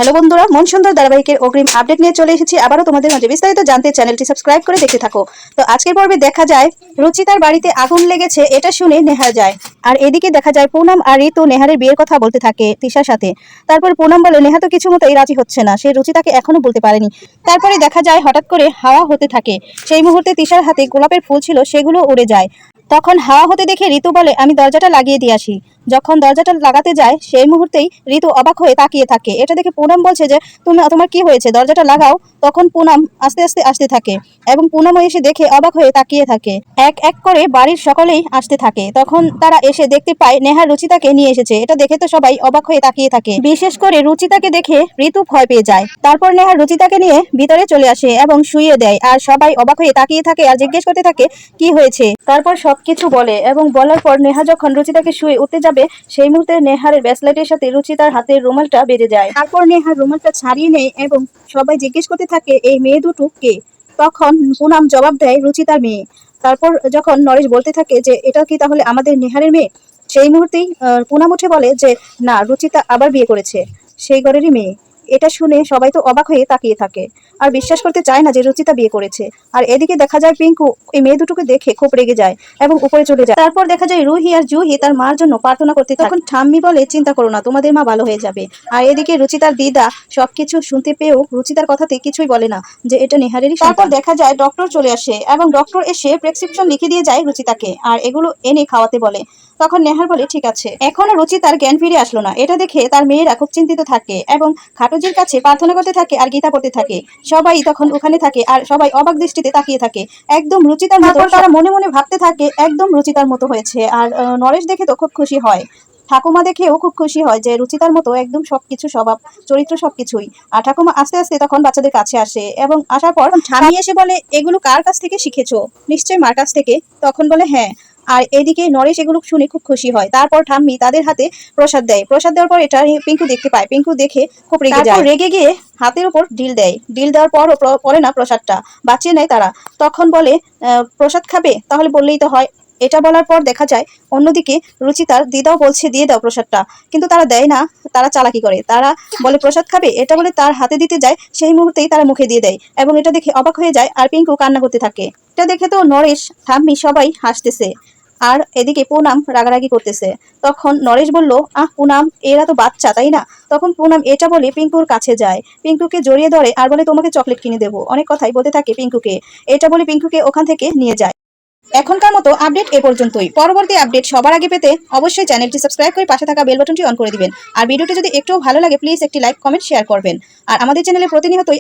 Hello বন্ধুরা, মন সুন্দর ধারাবাহিকের অগ্রিম আপডেট নিয়ে চলে এসেছি আবারও তোমাদের মাঝে। বিস্তারিত জানতে চ্যানেলটি সাবস্ক্রাইব করে দেখতে থাকো। তো আজকের পর্বে দেখা যায় রুচিতার বাড়িতে আগুন লেগেছে, এটা শুনে নেহার যায়। আর এদিকে দেখা যায় পুনম আর ঋতু নেহারের বিয়ের কথা বলতে থাকে তিশার সাথে। তারপর পুনম বলে নেহা তো কিছু মতোই রাজি হচ্ছে না, সে রুচিতাকে এখনো বলতে পারেনি। তারপরে দেখা যায় হঠাৎ করে হাওয়া হতে থাকে। সেই মুহূর্তে তিশার হাতে গোলাপের ফুল ছিল, সেগুলো উড়ে যায়। তখন হাওয়া হতে দেখে ঋতু বলে আমি দরজাটা লাগিয়ে দিয়ে আসি। যখন দরজাটা লাগাতে যায় সেই মুহূর্তেই ঋতু অবাক হয়ে তাকিয়ে থাকে। এটা দেখে পুনম বলছে যে তোমার কি হয়েছে, দরজাটা লাগাও। তখন পুনম আস্তে আস্তে আসতে থাকে এবং পুনম এসে দেখে অবাক হয়ে তাকিয়ে থাকে। এক এক করে বাড়ির সকলেই আসতে থাকে। তখন তারা এসে দেখতে পায় নেহা রুচিতাকে নিয়ে এসেছে। এটা দেখে তো সবাই অবাক হয়ে তাকিয়ে থাকে, বিশেষ করে রুচিতাকে দেখে ঋতু ভয় পেয়ে যায়। তারপর নেহা রুচিতাকে নিয়ে ভিতরে চলে আসে এবং শুইয়ে দেয়। আর সবাই অবাক হয়ে তাকিয়ে থাকে আর জিজ্ঞেস করতে থাকে কি হয়েছে। তারপর সবকিছু বলে এবং বলার পর নেহা যখন রুচিতাকে শুয়ে উঠতে যাবে সেই মুহূর্তে নেহারের ব্রেসলেটের সাথে রুচিতার হাতের রুমালটা বেজে যায়। তারপর নেহার রুমালটা ছাড়িয়ে নেয় এবং সবাই জিজ্ঞেস করতে থাকে এই মেয়ে দুটো কে। তখন পুনম জবাব দেয় রুচিতার মেয়ে। তারপর যখন নরেশ বলতে থাকে যে এটা কি তাহলে আমাদের নেহারের মেয়ে, সেই মুহূর্তেই পুনম উঠে বলে যে না, রুচিতা আবার বিয়ে করেছে, সেই ঘরেরই মেয়ে। এটা শুনে সবাই তো অবাক হয়ে তাকিয়ে থাকে আর বিশ্বাস করতে চায় না যে রুচিতা বিয়ে করেছে। আর এদিকে দেখা যায় পিঙ্কু এই মেয়ে দুটোকে দেখে খুব রেগে যায় এবং উপরে চলে যায়। তারপর দেখা যায় রুহি আর জুহি তার মার জন্য প্রার্থনা করতে থাকে। তখন ঠাম্মি বলে চিন্তা করো না, তোমাদের মা ভালো হয়ে যাবে। আর এদিকে রুচিতার দিদা সবকিছু শুনতে পেয়েও রুচিতার কথাতে কিছুই বলে না যে এটা নেহারেরই সন্তান। তারপর দেখা যায় ডক্টর চলে আসে এবং ডক্টর এসে প্রেসক্রিপশন লিখে দিয়ে যায় রুচিতাকে আর এগুলো এনে খাওয়াতে বলে। তখন নেহার বলে ঠিক আছে। এখনো রুচিতার জ্ঞান ফিরে আসলো না। এটা দেখে তার মেয়েরা খুব চিন্তিত থাকে এবং খাটুজির কাছে প্রার্থনা করতে থাকে আর গীতা পড়তে থাকে। সবাই তখন ওখানে থাকে আর সবাই অবাক দৃষ্টিতে তাকিয়ে থাকে, একদম রুচিতার মতো। তারা মনে মনে ভাবতে থাকে একদম রুচিতার মতো হয়েছে। আর নরেশ দেখে তো খুব খুশি হয়, ঠাকুমা দেখেও খুব খুশি হয় যে রুচিতার মতো একদম সবকিছু, স্বভাব চরিত্র সবকিছুই। আর ঠাকুমা আস্তে আস্তে তখন বাচ্চাদের কাছে আসে এবং আসার পর ঠামি এসে বলে এগুলো কার কাছ থেকে শিখেছো, নিশ্চয়ই মার কাছ থেকে। তখন বলে হ্যাঁ। আর এদিকে নরেশ এগুলো শুনে খুব খুশি হয়। তারপর ঠাম্মি তাদের হাতে প্রসাদ দেয়। প্রসাদ দেওয়ার পর এটা পিঙ্কু দেখতে পায়। পিঙ্কু দেখে খুব রেগে যায়, রেগে গিয়ে হাতের উপর ঢিল দেয়। ঢিল দেওয়ার পরও পরে না প্রসাদটা বাঁচিয়ে নেয় তারা। তখন বলে প্রসাদ খাবে, তাহলে বললেই তো হয়। এটা বলার পর দেখা যায় অন্যদিকে রুচিতার দিদাও বলছে দিয়ে দাও প্রসাদটা, কিন্তু তারা দেয় না। তারা চালাকি করে, তারা বলে প্রসাদ খাবে, এটা বলে তার হাতে দিতে যায় সেই মুহূর্তেই তারা মুখে দিয়ে দেয় এবং এটা দেখে অবাক হয়ে যায় আর পিঙ্কু কান্না করতে থাকে। এটা দেখে তো নরেশ, ঠাম্মি সবাই হাসতেছে আর এদিকে পুনম রাগারাগি করতেছে। তখন নরেশ বলল পুনম, এরা তো বাচ্চা তাই না। তখন পুনম এটা বলে পিঙ্কুর কাছে যায়, পিঙ্কুকে জড়িয়ে ধরে আর বলে তোমাকে চকলেট কিনে দেবো, অনেক কথাই বলতে থাকে পিঙ্কুকে। এটা বলে পিঙ্কুকে ওখান থেকে নিয়ে যায়। এখনকার মতো আপডেট এ পর্যন্তই। পরবর্তী আপডেট সবার আগে পেতে অবশ্যই চ্যানেলটি সাবস্ক্রাইব করে পাশে থাকা বেল বাটনটি অন করে দিবেন। আর ভিডিওটি যদি একটু ভালো লাগে প্লিজ একটি লাইক, কমেন্ট, শেয়ার করবেন। আর আমাদের চ্যানেলে প্রতিনিয়তই